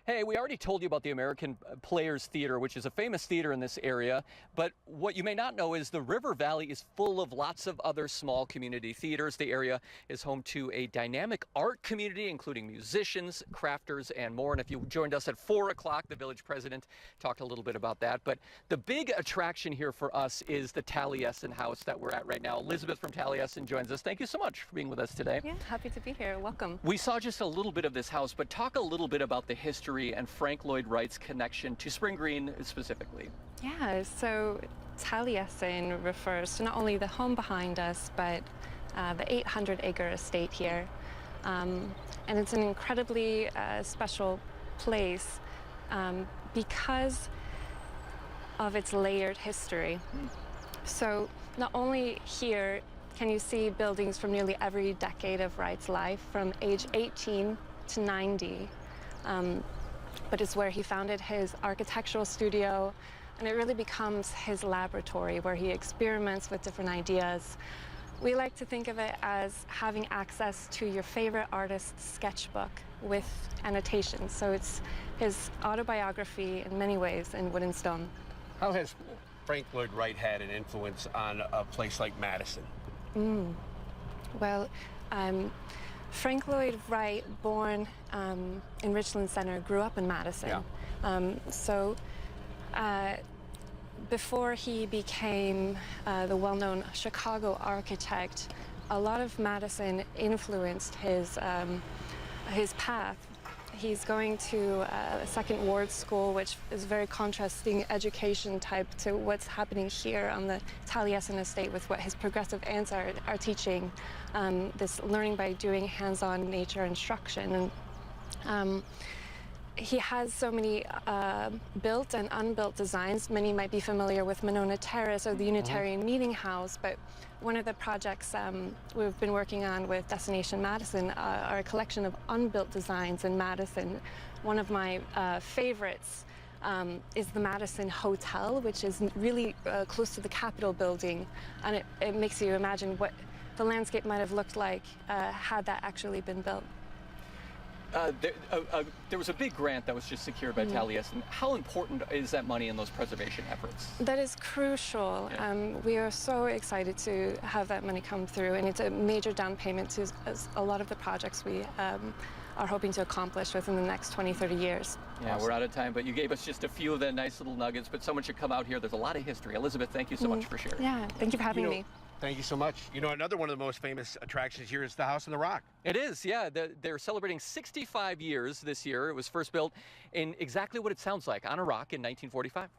Hey, we already told you about the American Players Theater, which is a famous theater in this area, but what you may not know is the River Valley is full of lots of other small community theaters. The area is home to a dynamic art community, including musicians, crafters, and more. And if you joined us at 4 o'clock, the village president talked a little bit about that. But the big attraction here for us is the Taliesin house that we're at right now. Elizabeth from Taliesin joins us. Thank you so much for being with us today. Yeah, happy to be here. Welcome. We saw just a little bit of this house, but talk a little bit about the history and Frank Lloyd Wright's connection to Spring Green specifically. Yeah, so Taliesin refers to not only the home behind us, but the 800-acre estate here. And it's an incredibly special place because of its layered history. So not only here can you see buildings from nearly every decade of Wright's life, from age 18 to 90, but it's where he founded his architectural studio, and it really becomes his laboratory where he experiments with different ideas. We like to think of it as having access to your favorite artist's sketchbook with annotations. So it's his autobiography in many ways in wood and stone. How has Frank Lloyd Wright had an influence on a place like Madison? Well, Frank Lloyd Wright, born in Richland Center, grew up in Madison. Yeah. Before he became the well-known Chicago architect, a lot of Madison influenced his path. He's going to a Second Ward school, which is very contrasting education type to what's happening here on the Taliesin estate with what his progressive aunts are teaching, this learning by doing hands-on nature instruction. And he has so many built and unbuilt designs. Many might be familiar with Monona Terrace or the Unitarian Meeting House, but one of the projects we've been working on with Destination Madison are a collection of unbuilt designs in Madison. One of my favorites is the Madison Hotel, which is really close to the Capitol building, and it makes you imagine what the landscape might have looked like had that actually been built. There was a big grant that was just secured by Taliesin. How important is that money in those preservation efforts? That is crucial. Yeah. We are so excited to have that money come through, and it's a major down payment to a lot of the projects we are hoping to accomplish within the next 20, 30 years. Yeah, we're out of time, but you gave us just a few of the nice little nuggets, but someone should come out here. There's a lot of history. Elizabeth, thank you so much for sharing. Yeah, thank you for having me. Thank you so much. You know, another one of the most famous attractions here is the House on the Rock. It is, yeah. They're celebrating 65 years this year. It was first built in exactly what it sounds like, on a rock in 1945.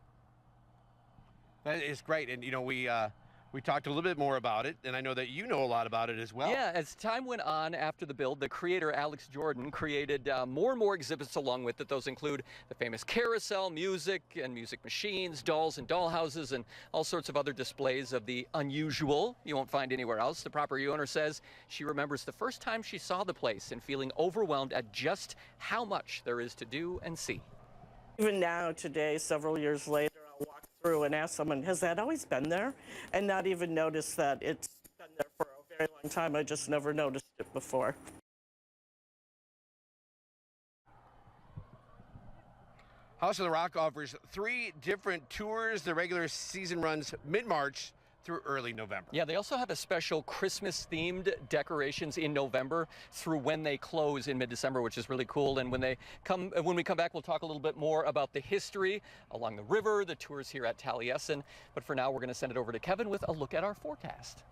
That is great. And, you know, we talked a little bit more about it, and I know that you know a lot about it as well. Yeah, as time went on after the build, the creator, Alex Jordan, created more and more exhibits along with it. Those include the famous carousel, music and music machines, dolls and dollhouses, and all sorts of other displays of the unusual you won't find anywhere else. The property owner says she remembers the first time she saw the place and feeling overwhelmed at just how much there is to do and see. Even now, today, several years later, I'll walk through and ask someone, has that always been there? And not even notice that it's been there for a very long time. I just never noticed it before. House of the Rock offers 3 different tours. The regular season runs mid-March through early November. Yeah, they also have a special Christmas-themed decorations in November through when they close in mid-December, which is really cool. And when we come back, we'll talk a little bit more about the history along the river, the tours here at Taliesin. But for now, we're going to send it over to Kevin with a look at our forecast.